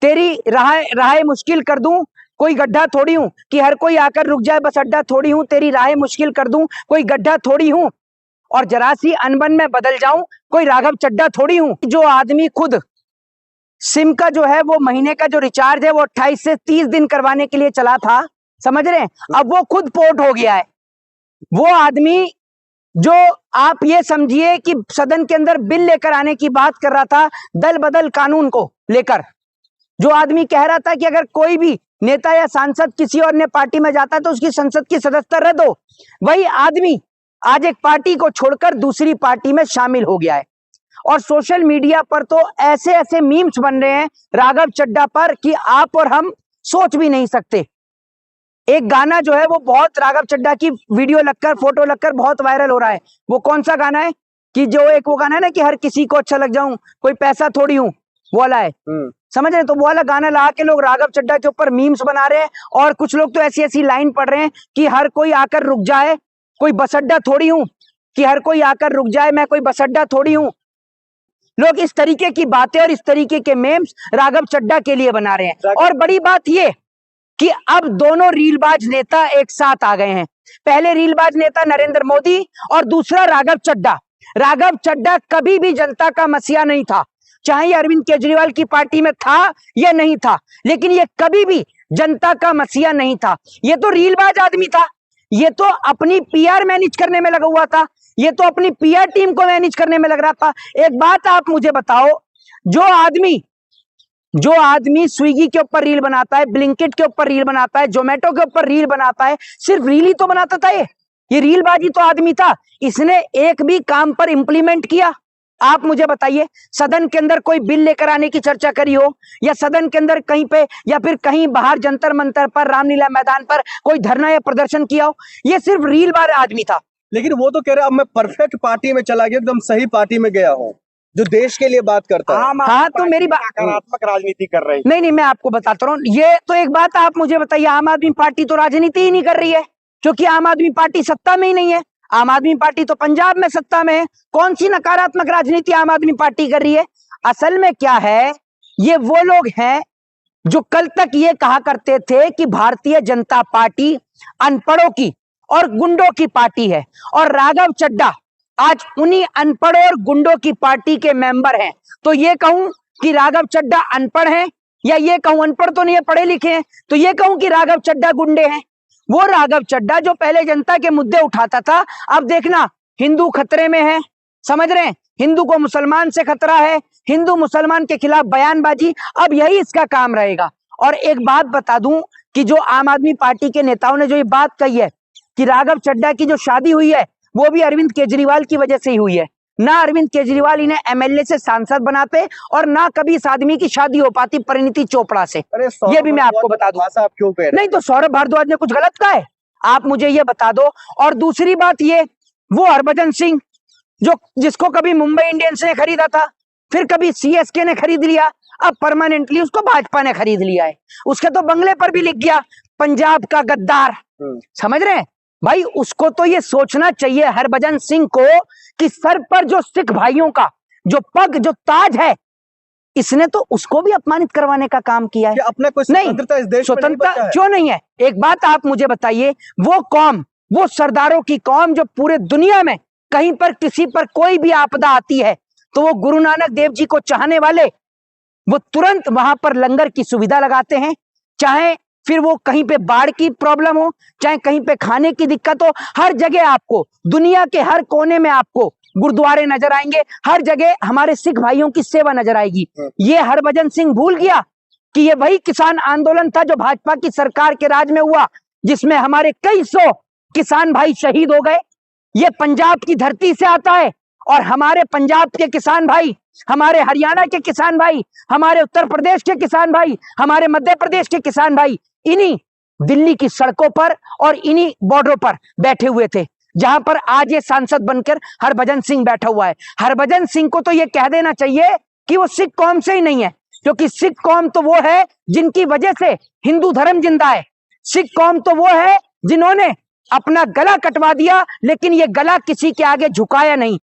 तेरी राहें मुश्किल कर दूं, कोई गड्ढा थोड़ी हूं कि हर कोई आकर रुक जाए, बस अड्डा थोड़ी हूं, तेरी राहें मुश्किल कर दूं, कोई गड्ढा थोड़ी हूं, और जरा सी अनबन में बदल जाऊं, कोई राघव चड्ढा थोड़ी हूं। जो आदमी खुद सिम का जो है वो महीने का जो रिचार्ज है वो 28 से 30 दिन करवाने के लिए चला था, समझ रहे हैं, अब वो खुद पोर्ट हो गया है। वो आदमी जो आप ये समझिए कि सदन के अंदर बिल लेकर आने की बात कर रहा था, दल बदल कानून को लेकर, जो आदमी कह रहा था कि अगर कोई भी नेता या सांसद किसी और ने पार्टी में जाता है तो उसकी संसद की सदस्यता रद्द हो, वही आदमी आज एक पार्टी को छोड़कर दूसरी पार्टी में शामिल हो गया है। और सोशल मीडिया पर तो ऐसे ऐसे मीम्स बन रहे हैं राघव चड्ढा पर कि आप और हम सोच भी नहीं सकते। एक गाना जो है वो बहुत राघव चड्ढा की वीडियो लगकर, फोटो लगकर बहुत वायरल हो रहा है। वो कौन सा गाना है कि जो एक वो गाना है ना कि हर किसी को अच्छा लग जाऊं, कोई पैसा थोड़ी हूं, वो वाला है, समझ रहे हैं? तो वो वाला गाना ला के लोग राघव चड्ढा के ऊपर मीम्स बना रहे हैं, और कुछ लोग तो ऐसी ऐसी लाइन पढ़ रहे हैं कि हर कोई आकर रुक जाए, कोई बस अड्डा थोड़ी हूं, कि हर कोई आकर रुक जाए, मैं कोई बस अड्डा थोड़ी हूं। लोग इस तरीके की बातें और इस तरीके के मेम्स राघव चड्ढा के लिए बना रहे हैं। और बड़ी बात यह कि अब दोनों रीलबाज नेता एक साथ आ गए हैं। पहले रीलबाज नेता नरेंद्र मोदी और दूसरा राघव चड्ढा। राघव चड्ढा कभी भी जनता का मसीहा नहीं था, चाहे ये अरविंद केजरीवाल की पार्टी में था या नहीं था, लेकिन ये कभी भी जनता का मसीहा नहीं था। ये तो रीलबाज आदमी था, ये तो अपनी पीआर मैनेज करने में लगा हुआ था, ये तो अपनी पीआर टीम को मैनेज करने में लग रहा था। एक बात आप मुझे बताओ, जो आदमी स्विगी के ऊपर रील बनाता है, ब्लिंकिट के ऊपर रील बनाता है, जोमेटो के ऊपर रील बनाता है, सिर्फ रील ही तो बनाता था, ये रीलबाजी तो आदमी था। इसने एक भी काम पर इंप्लीमेंट किया? आप मुझे बताइए, सदन के अंदर कोई बिल लेकर आने की चर्चा करी हो, या सदन के अंदर कहीं पे या फिर कहीं बाहर जंतर मंतर पर, रामलीला मैदान पर कोई धरना या प्रदर्शन किया हो? ये सिर्फ रील बार आदमी था। लेकिन वो तो कह रहा अब मैं परफेक्ट पार्टी में चला गया, एकदम सही पार्टी में गया हूँ, जो देश के लिए बात करता है। हाँ, तो मेरी बात, नकारात्मक राजनीति कर रही है। नहीं, मैं आपको बताता रहा हूँ। ये तो एक बात आप मुझे बताइए, आम आदमी पार्टी तो राजनीति ही नहीं कर रही है, क्योंकि आम आदमी पार्टी सत्ता में ही नहीं है। आम आदमी पार्टी तो पंजाब में सत्ता में है। कौन सी नकारात्मक राजनीति आम आदमी पार्टी कर रही है? असल में क्या है, ये वो लोग हैं जो कल तक ये कहा करते थे कि भारतीय जनता पार्टी अनपढ़ों की और गुंडों की पार्टी है, और राघव चड्ढा आज उन्हीं अनपढ़ और गुंडों की पार्टी के मेंबर हैं। तो ये कहूं कि राघव चड्ढा अनपढ़ हैं, या ये कहूं अनपढ़ तो नहीं है, पढ़े लिखे हैं, तो ये कहूं कि राघव चड्ढा गुंडे हैं? वो राघव चड्ढा जो पहले जनता के मुद्दे उठाता था, अब देखना हिंदू खतरे में है, समझ रहे हैं? हिंदू को मुसलमान से खतरा है, हिंदू मुसलमान के खिलाफ बयानबाजी, अब यही इसका काम रहेगा। और एक बात बता दूं कि जो आम आदमी पार्टी के नेताओं ने जो ये बात कही है कि राघव चड्ढा की जो शादी हुई है वो भी अरविंद केजरीवाल की वजह से ही हुई है, ना अरविंद केजरीवाल इन्हें एमएलए से सांसद बनाते, और ना कभी इस आदमी की शादी हो पाती परिणीति चोपड़ा से। ये भी मैं आपको बता दूं। आप क्यों कह रहे हैं? नहीं तो सौरभ भारद्वाज ने कुछ गलत कहा है? आप मुझे ये बता दो। और दूसरी बात ये, वो हरभजन सिंह जिसको कभी मुंबई इंडियंस ने खरीदा था, फिर कभी सीएसके ने खरीद लिया, अब परमानेंटली उसको भाजपा ने खरीद लिया है। उसके तो बंगले पर भी लिख गया पंजाब का गद्दार, समझ रहे हैं भाई? उसको तो ये सोचना चाहिए हरभजन सिंह को कि सर पर जो सिख भाइयों का जो पग, जो ताज है, इसने तो उसको भी अपमानित करवाने का काम किया है। अपना कोई स्वतंत्रता इस देश में नहीं बचा है? क्यों नहीं है? एक बात आप मुझे बताइए, वो कौम, वो सरदारों की कौम जो पूरे दुनिया में कहीं पर किसी पर कोई भी आपदा आती है तो वो गुरु नानक देव जी को चाहने वाले वो तुरंत वहां पर लंगर की सुविधा लगाते हैं, चाहे फिर वो कहीं पे बाढ़ की प्रॉब्लम हो, चाहे कहीं पे खाने की दिक्कत हो, हर जगह आपको, दुनिया के हर कोने में आपको गुरुद्वारे नजर आएंगे, हर जगह हमारे सिख भाइयों की सेवा नजर आएगी। ये हरभजन सिंह भूल गया कि ये वही किसान आंदोलन था जो भाजपा की सरकार के राज में हुआ, जिसमें हमारे कई सौ किसान भाई शहीद हो गए। ये पंजाब की धरती से आता है, और हमारे पंजाब के किसान भाई, हमारे हरियाणा के किसान भाई, हमारे उत्तर प्रदेश के किसान भाई, हमारे मध्य प्रदेश के किसान भाई इन्हीं दिल्ली की सड़कों पर और इन्हीं बॉर्डरों पर बैठे हुए थे, जहां पर आज ये सांसद बनकर हरभजन सिंह बैठा हुआ है। हरभजन सिंह को तो ये कह देना चाहिए कि वो सिख कौम से ही नहीं है, क्योंकि सिख कौम तो वो है जिनकी वजह से हिंदू धर्म जिंदा है। सिख कौम तो वो है जिन्होंने अपना गला कटवा दिया, लेकिन ये गला किसी के आगे झुकाया नहीं।